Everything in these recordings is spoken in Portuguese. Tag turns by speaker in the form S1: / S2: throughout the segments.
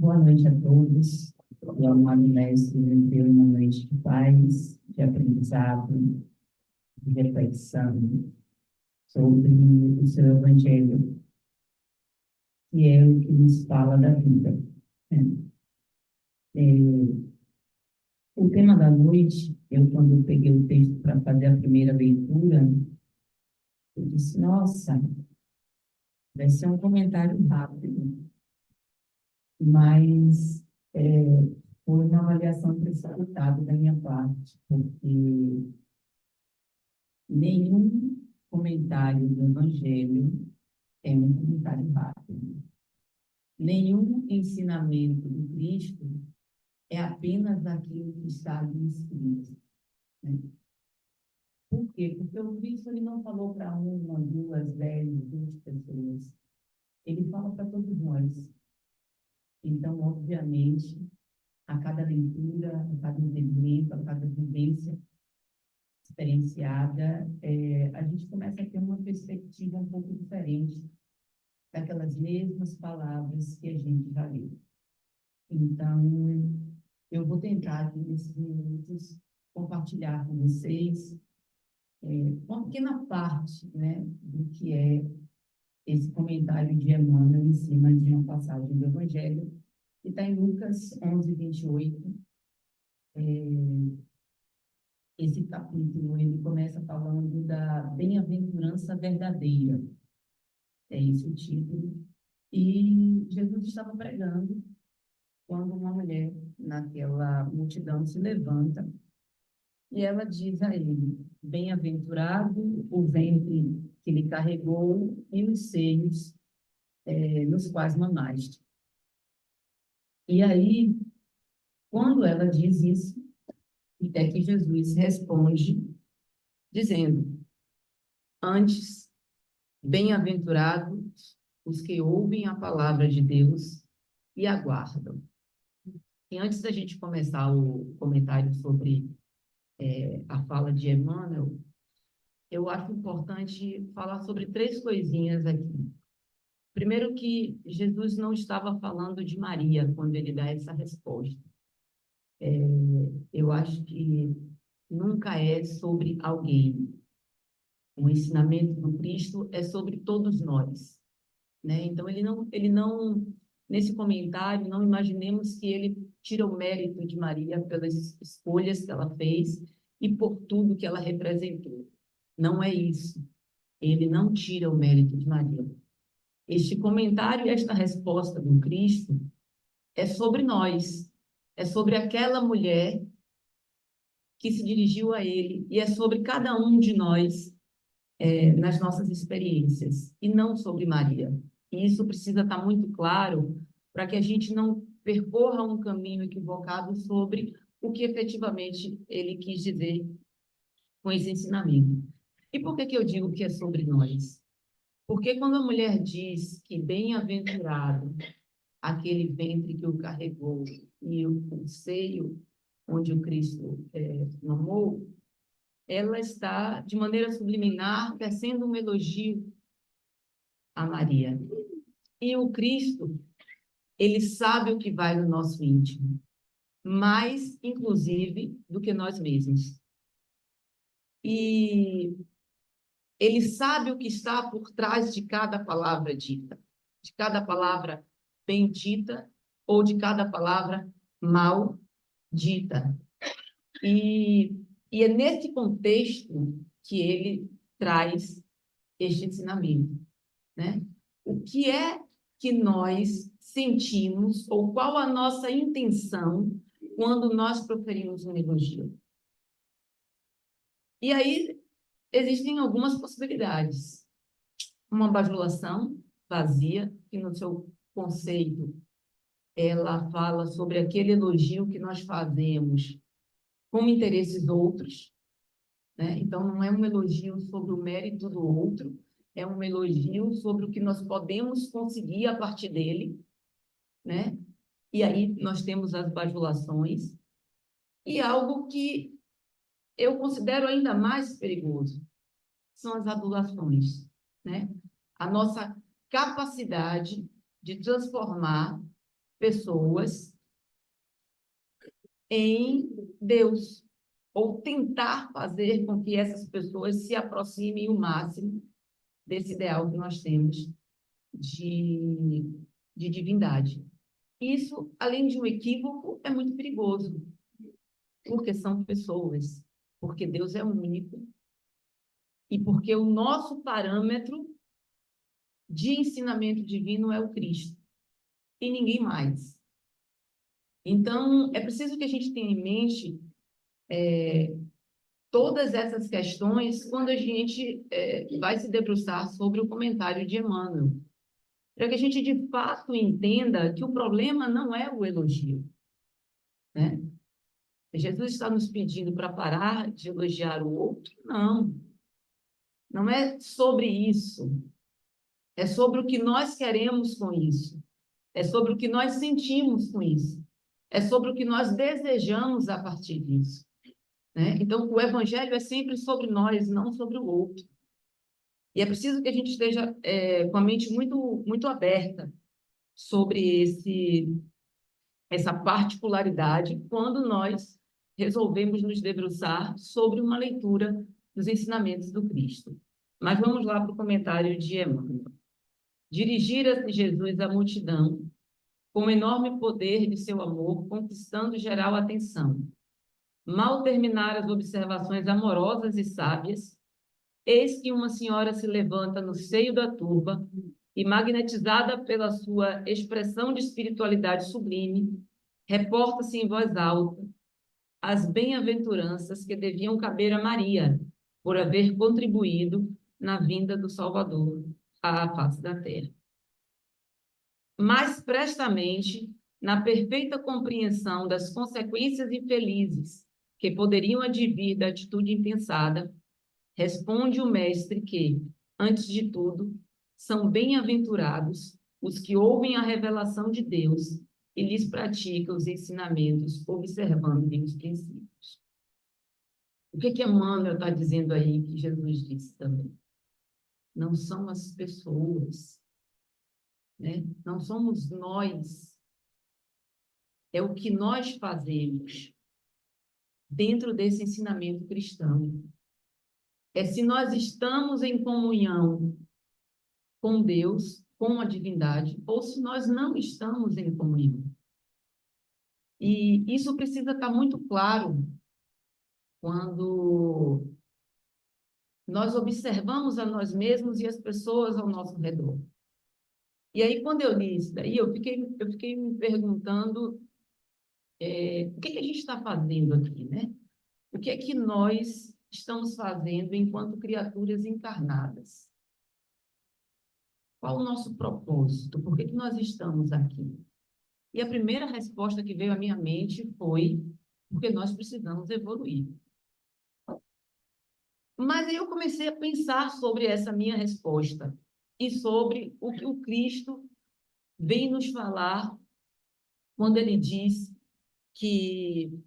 S1: Boa noite a todos. O amado mestre nos deu uma noite de paz, de aprendizado, de reflexão sobre o seu Evangelho, que é o que nos fala da vida, né? O tema da noite, quando peguei o texto para fazer a primeira leitura, eu disse, nossa, vai ser um comentário rápido, mas foi uma avaliação precipitada da minha parte, porque nenhum comentário do Evangelho é um comentário rápido. Nenhum ensinamento do Cristo é apenas aquilo que está ali escrito, né? Por quê? Porque o Cristo ele não falou para uma, duas, 10, 20 pessoas. Ele fala para todos nós. Então, obviamente, a cada leitura, a cada entendimento, a cada vivência experienciada, a gente começa a ter uma perspectiva um pouco diferente daquelas mesmas palavras que a gente já leu. Então, eu vou tentar, aqui nesses minutos, compartilhar com vocês uma pequena parte, né, do que é esse comentário de Emmanuel em cima de uma passagem do Evangelho, que está em Lucas 11, 28. Esse capítulo, ele começa falando da bem-aventurança verdadeira. É esse o título. E Jesus estava pregando quando uma mulher naquela multidão se levanta e ela diz a ele: bem-aventurado o ventre que lhe carregou e os seios nos quais mamaste. E aí, quando ela diz isso, até que Jesus responde dizendo: antes, bem-aventurados os que ouvem a palavra de Deus e aguardam. E antes da gente começar o comentário sobre a fala de Emmanuel, eu acho importante falar sobre três coisinhas aqui. Primeiro, que Jesus não estava falando de Maria quando ele dá essa resposta. Eu acho que nunca é sobre alguém. O ensinamento do Cristo é sobre todos nós, né? Então, ele não, nesse comentário, não imaginemos que ele tira o mérito de Maria pelas escolhas que ela fez e por tudo que ela representou. Não é isso. Ele não tira o mérito de Maria. Este comentário e esta resposta do Cristo é sobre nós, é sobre aquela mulher que se dirigiu a ele, e é sobre cada um de nós nas nossas experiências, e não sobre Maria. E isso precisa estar muito claro para que a gente não percorra um caminho equivocado sobre o que efetivamente ele quis dizer com esse ensinamento. E por que eu digo que é sobre nós? Porque quando a mulher diz que bem-aventurado aquele ventre que o carregou e o seio onde o Cristo mamou, ela está, de maneira subliminar, tecendo um elogio a Maria. E o Cristo, ele sabe o que vai no nosso íntimo, mais, inclusive, do que nós mesmos. E ele sabe o que está por trás de cada palavra dita, de cada palavra bem dita ou de cada palavra mal dita. E é nesse contexto que ele traz este ensinamento, né? O que é que nós sentimos ou qual a nossa intenção quando nós proferimos um elogio? E aí existem algumas possibilidades. Uma bajulação vazia, que no seu conceito ela fala sobre aquele elogio que nós fazemos com interesses outros, né? Então, não é um elogio sobre o mérito do outro, é um elogio sobre o que nós podemos conseguir a partir dele, né? E aí nós temos as bajulações e algo que eu considero ainda mais perigoso são as adulações, né? A nossa capacidade de transformar pessoas em Deus, ou tentar fazer com que essas pessoas se aproximem o máximo desse ideal que nós temos de, de divindade. Isso, além de um equívoco, é muito perigoso, porque são pessoas, porque Deus é único e porque o nosso parâmetro de ensinamento divino é o Cristo e ninguém mais. Então, é preciso que a gente tenha em mente todas essas questões quando a gente vai se debruçar sobre o comentário de Emmanuel, para que a gente de fato entenda que o problema não é o elogio, né? Jesus está nos pedindo para parar de elogiar o outro? Não, não é sobre isso. É sobre o que nós queremos com isso. É sobre o que nós sentimos com isso. É sobre o que nós desejamos a partir disso, né? Então, o evangelho é sempre sobre nós, não sobre o outro. E é preciso que a gente esteja com a mente muito, muito aberta sobre essa particularidade quando nós resolvemos nos debruçar sobre uma leitura dos ensinamentos do Cristo. Mas vamos lá para o comentário de Emmanuel. Dirigir-se Jesus à multidão, com o enorme poder de seu amor, conquistando geral atenção. Mal terminar as observações amorosas e sábias, eis que uma senhora se levanta no seio da turba e, magnetizada pela sua expressão de espiritualidade sublime, reporta-se em voz alta as bem-aventuranças que deviam caber a Maria, por haver contribuído na vinda do Salvador à face da terra. Mais prestamente, na perfeita compreensão das consequências infelizes que poderiam advir da atitude impensada, responde o mestre que, antes de tudo, são bem-aventurados os que ouvem a revelação de Deus e lhes praticam os ensinamentos, observando-lhe os princípios. O que Emmanuel está dizendo aí que Jesus disse também? Não são as pessoas, né? Não somos nós. É o que nós fazemos dentro desse ensinamento cristão. É se nós estamos em comunhão com Deus, com a divindade, ou se nós não estamos em comunhão. E isso precisa estar muito claro quando nós observamos a nós mesmos e as pessoas ao nosso redor. E aí, quando eu li isso daí, eu fiquei me perguntando o que a gente está fazendo aqui, né? O que é que nós estamos fazendo enquanto criaturas encarnadas? Qual o nosso propósito? Por que nós estamos aqui? E a primeira resposta que veio à minha mente foi porque nós precisamos evoluir. Mas aí eu comecei a pensar sobre essa minha resposta e sobre o que o Cristo vem nos falar quando ele diz que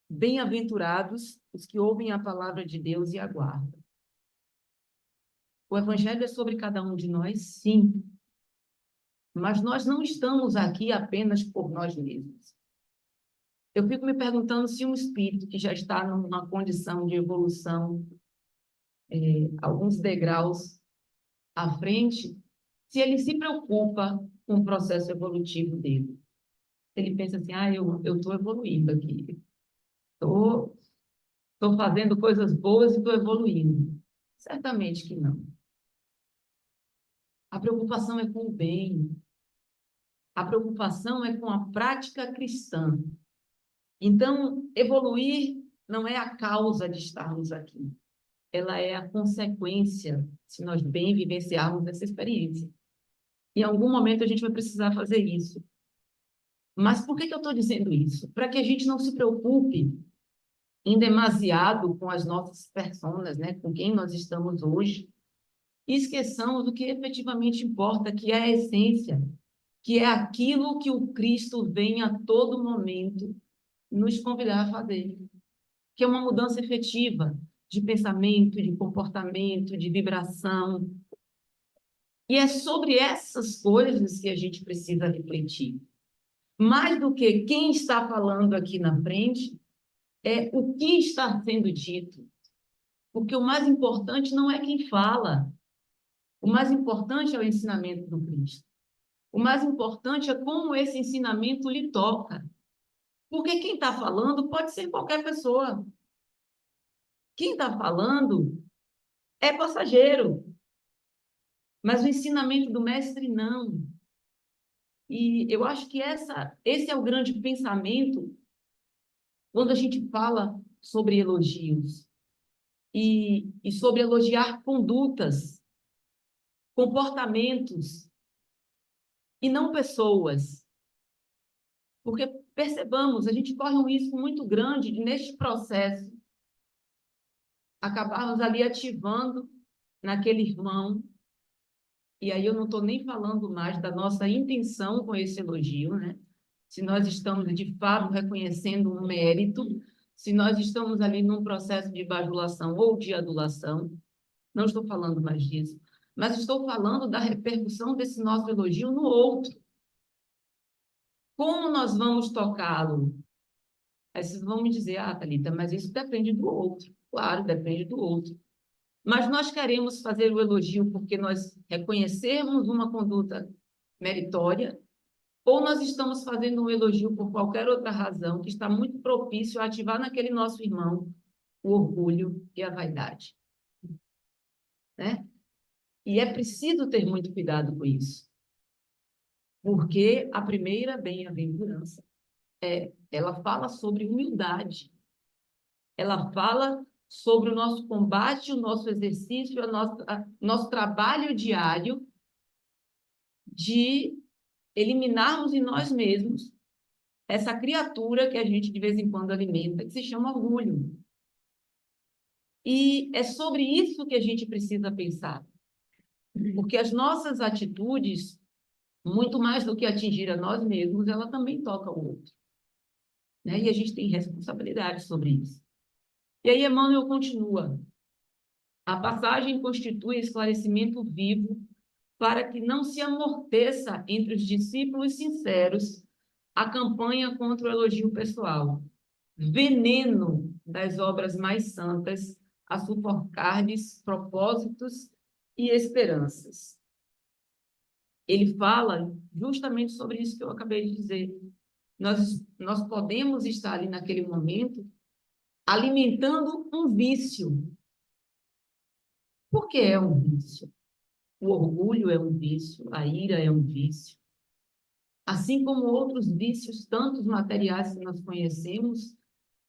S1: bem-aventurados os que ouvem a palavra de Deus e aguardam. O Evangelho é sobre cada um de nós, sim, mas nós não estamos aqui apenas por nós mesmos. Eu fico me perguntando se um espírito que já está numa condição de evolução, alguns degraus à frente, se ele se preocupa com o processo evolutivo dele. Ele pensa assim, eu estou evoluindo aqui, estou fazendo coisas boas e estou evoluindo. Certamente que não. A preocupação é com o bem. A preocupação é com a prática cristã. Então, evoluir não é a causa de estarmos aqui. Ela é a consequência, se nós bem vivenciarmos essa experiência. Em algum momento a gente vai precisar fazer isso. Mas por que eu estou dizendo isso? Para que a gente não se preocupe em demasiado com as nossas personas, né? Com quem nós estamos hoje, e esqueçamos o que efetivamente importa, que é a essência, que é aquilo que o Cristo vem a todo momento nos convidar a fazer, que é uma mudança efetiva de pensamento, de comportamento, de vibração. E é sobre essas coisas que a gente precisa refletir. Mais do que quem está falando aqui na frente, é o que está sendo dito. Porque o mais importante não é quem fala. O mais importante é o ensinamento do Cristo. O mais importante é como esse ensinamento lhe toca. Porque quem está falando pode ser qualquer pessoa. Quem está falando é passageiro. Mas o ensinamento do mestre, não. E eu acho que esse é o grande pensamento quando a gente fala sobre elogios e sobre elogiar condutas, comportamentos e não pessoas. Porque percebamos, a gente corre um risco muito grande de, neste processo, acabarmos ali ativando naquele irmão. E aí eu não estou nem falando mais da nossa intenção com esse elogio, né? Se nós estamos, de fato, reconhecendo um mérito, se nós estamos ali num processo de bajulação ou de adulação, não estou falando mais disso, mas estou falando da repercussão desse nosso elogio no outro. Como nós vamos tocá-lo? Aí vocês vão me dizer, Thalita, mas isso depende do outro. Claro, depende do outro. Mas nós queremos fazer o elogio porque nós reconhecemos uma conduta meritória, ou nós estamos fazendo um elogio por qualquer outra razão que está muito propício a ativar naquele nosso irmão o orgulho e a vaidade, né? E é preciso ter muito cuidado com isso, porque a primeira bem-aventurança ela fala sobre humildade, ela fala sobre o nosso combate, o nosso exercício, nosso trabalho diário de eliminarmos em nós mesmos essa criatura que a gente de vez em quando alimenta, que se chama orgulho. E é sobre isso que a gente precisa pensar, porque as nossas atitudes, muito mais do que atingir a nós mesmos, ela também toca o outro, né? E a gente tem responsabilidade sobre isso. E aí Emmanuel continua: a passagem constitui esclarecimento vivo para que não se amorteça entre os discípulos sinceros a campanha contra o elogio pessoal, veneno das obras mais santas a sufocar-lhes propósitos e esperanças. Ele fala justamente sobre isso que eu acabei de dizer. Nós podemos estar ali naquele momento alimentando um vício. Por que é um vício? O orgulho é um vício, a ira é um vício. Assim como outros vícios, tantos materiais que nós conhecemos,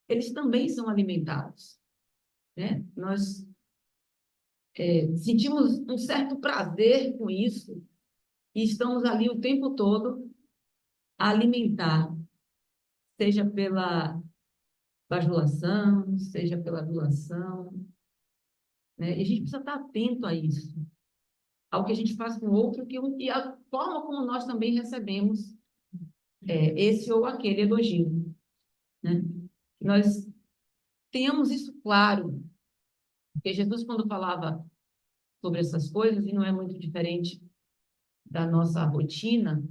S1: eles também são alimentados, né? Nós sentimos um certo prazer com isso e estamos ali o tempo todo a alimentar, seja pela bajulação, seja pela adulação, né? E a gente precisa estar atento a isso, ao que a gente faz com o outro e a forma como nós também recebemos esse ou aquele elogio, né? Que nós tenhamos isso claro, porque Jesus, quando falava sobre essas coisas, e não é muito diferente da nossa rotina,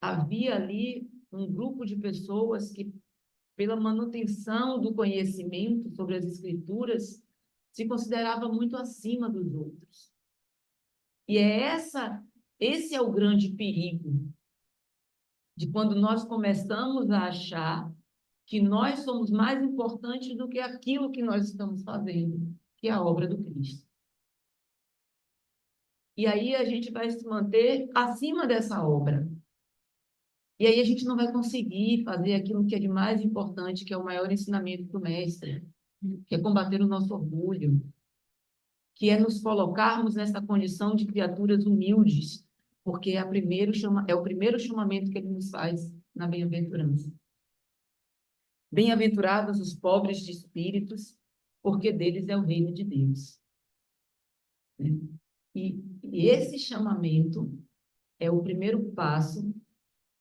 S1: havia ali um grupo de pessoas que, pela manutenção do conhecimento sobre as Escrituras, se considerava muito acima dos outros. E esse é o grande perigo de quando nós começamos a achar que nós somos mais importantes do que aquilo que nós estamos fazendo, que é a obra do Cristo. E aí a gente vai se manter acima dessa obra. E aí a gente não vai conseguir fazer aquilo que é de mais importante, que é o maior ensinamento do mestre, que é combater o nosso orgulho, que é nos colocarmos nessa condição de criaturas humildes, porque é o primeiro chamamento que ele nos faz na bem-aventurança. Bem-aventurados os pobres de espíritos, porque deles é o reino de Deus. E esse chamamento é o primeiro passo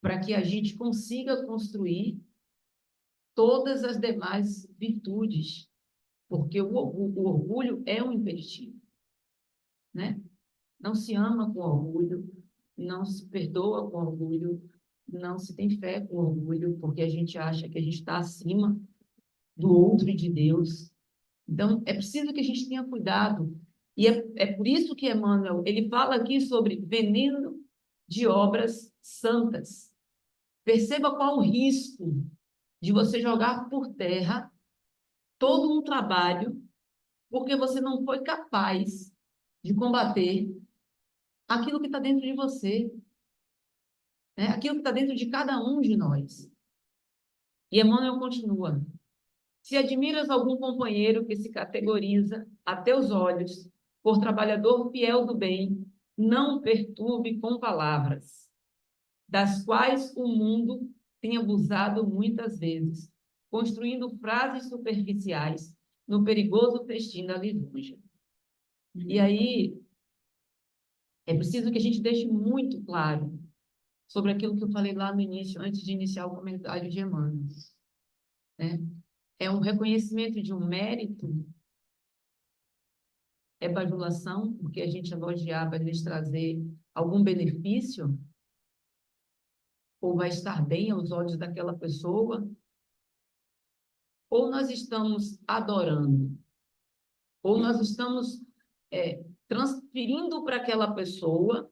S1: para que a gente consiga construir todas as demais virtudes, porque o orgulho é um impeditivo, né? Não se ama com orgulho, não se perdoa com orgulho, não se tem fé com orgulho, porque a gente acha que a gente está acima do outro e de Deus. Então, é preciso que a gente tenha cuidado. E é por isso que Emmanuel, ele fala aqui sobre veneno de obras santas. Perceba qual o risco de você jogar por terra todo um trabalho, porque você não foi capaz de combater aquilo que está dentro de você, né? Aquilo que está dentro de cada um de nós. E Emmanuel continua: se admiras algum companheiro que se categoriza a teus olhos por trabalhador fiel do bem, não o perturbe com palavras, das quais o mundo tem abusado muitas vezes, construindo frases superficiais no perigoso festim da lisonja. E aí é preciso que a gente deixe muito claro sobre aquilo que eu falei lá no início, antes de iniciar o comentário de Emmanuel, né? É um reconhecimento de um mérito. É bajulação, porque a gente elogiar vai lhes trazer algum benefício, ou vai estar bem aos olhos daquela pessoa, ou nós estamos adorando, ou nós estamos transferindo para aquela pessoa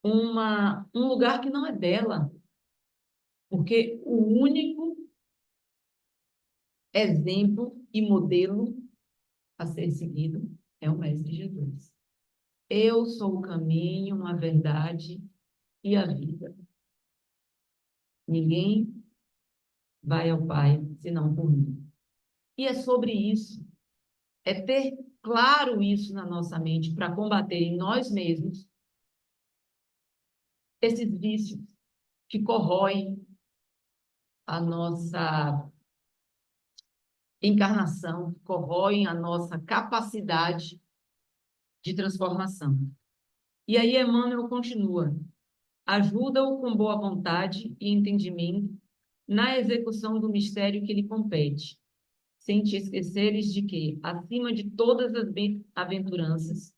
S1: um lugar que não é dela, porque o único exemplo e modelo a ser seguido é o Mestre Jesus. Eu sou o caminho, a verdade e a vida. Ninguém vai ao Pai senão por mim. E é sobre isso, é ter claro isso na nossa mente para combater em nós mesmos esses vícios que corroem a nossa encarnação, que corroem a nossa capacidade de transformação. E aí Emmanuel continua: ajuda-o com boa vontade e entendimento na execução do mistério que lhe compete, sem te esqueceres de que, acima de todas as bem-aventuranças,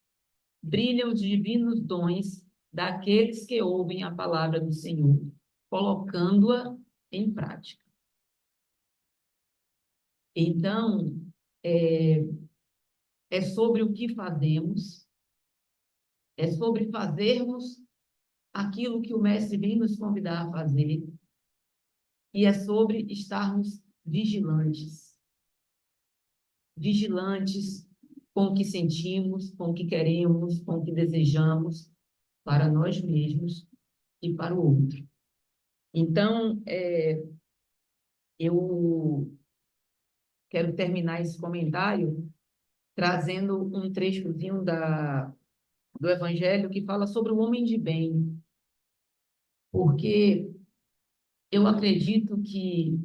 S1: brilham os divinos dons daqueles que ouvem a palavra do Senhor, colocando-a em prática. Então, é, é sobre o que fazemos, é sobre fazermos aquilo que o Mestre vem nos convidar a fazer, e é sobre estarmos vigilantes. Vigilantes com o que sentimos, com o que queremos, com o que desejamos, para nós mesmos e para o outro. Então, eu quero terminar esse comentário trazendo um trechozinho do Evangelho que fala sobre o homem de bem, porque eu acredito que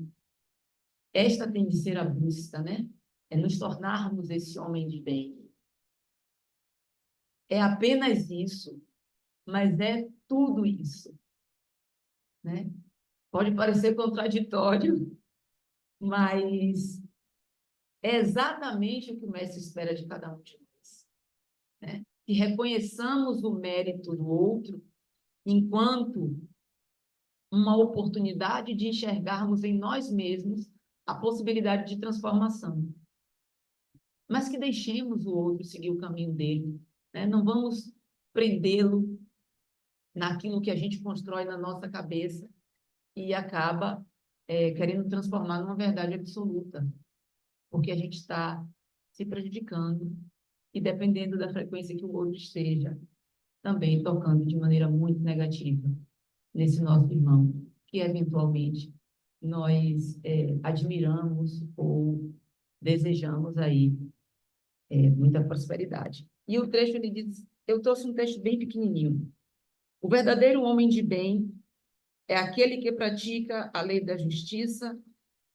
S1: esta tem de ser a busca, né? É nos tornarmos esse homem de bem. É apenas isso, mas é tudo isso, né? Pode parecer contraditório, mas é exatamente o que o Mestre espera de cada um de nós, né? Que reconheçamos o mérito do outro enquanto uma oportunidade de enxergarmos em nós mesmos a possibilidade de transformação, mas que deixemos o outro seguir o caminho dele, né? Não vamos prendê-lo naquilo que a gente constrói na nossa cabeça e acaba querendo transformar numa verdade absoluta, porque a gente está se prejudicando e dependendo da frequência que o outro esteja, também tocando de maneira muito negativa nesse nosso irmão, que eventualmente nós admiramos ou desejamos aí muita prosperidade. E o trecho, ele diz, eu trouxe um texto bem pequenininho. O verdadeiro homem de bem é aquele que pratica a lei da justiça,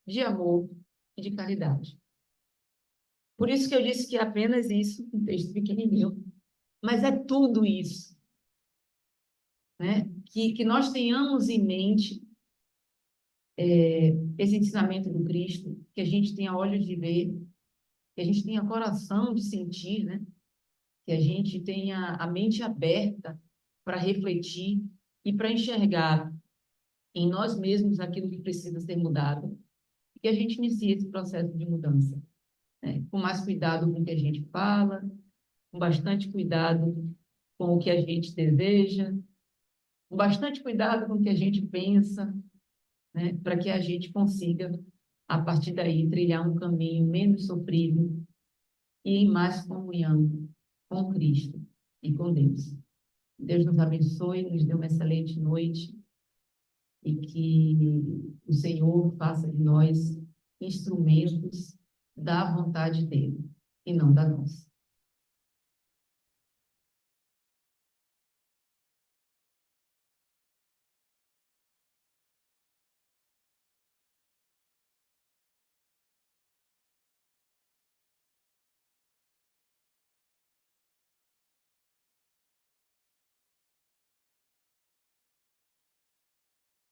S1: de amor e de caridade. Por isso que eu disse que é apenas isso, um texto pequenininho, mas é tudo isso, né? Que nós tenhamos em mente esse ensinamento do Cristo, que a gente tenha olhos de ver, que a gente tenha coração de sentir, né? Que a gente tenha a mente aberta para refletir e para enxergar em nós mesmos aquilo que precisa ser mudado, que a gente inicie esse processo de mudança, né? Com mais cuidado com o que a gente fala, com bastante cuidado com o que a gente deseja, com bastante cuidado com o que a gente pensa, né? Para que a gente consiga, a partir daí, trilhar um caminho menos sofrido e em mais comunhão com Cristo e com Deus. Deus nos abençoe, nos dê uma excelente noite e que o Senhor faça de nós instrumentos da vontade dele e não da nossa.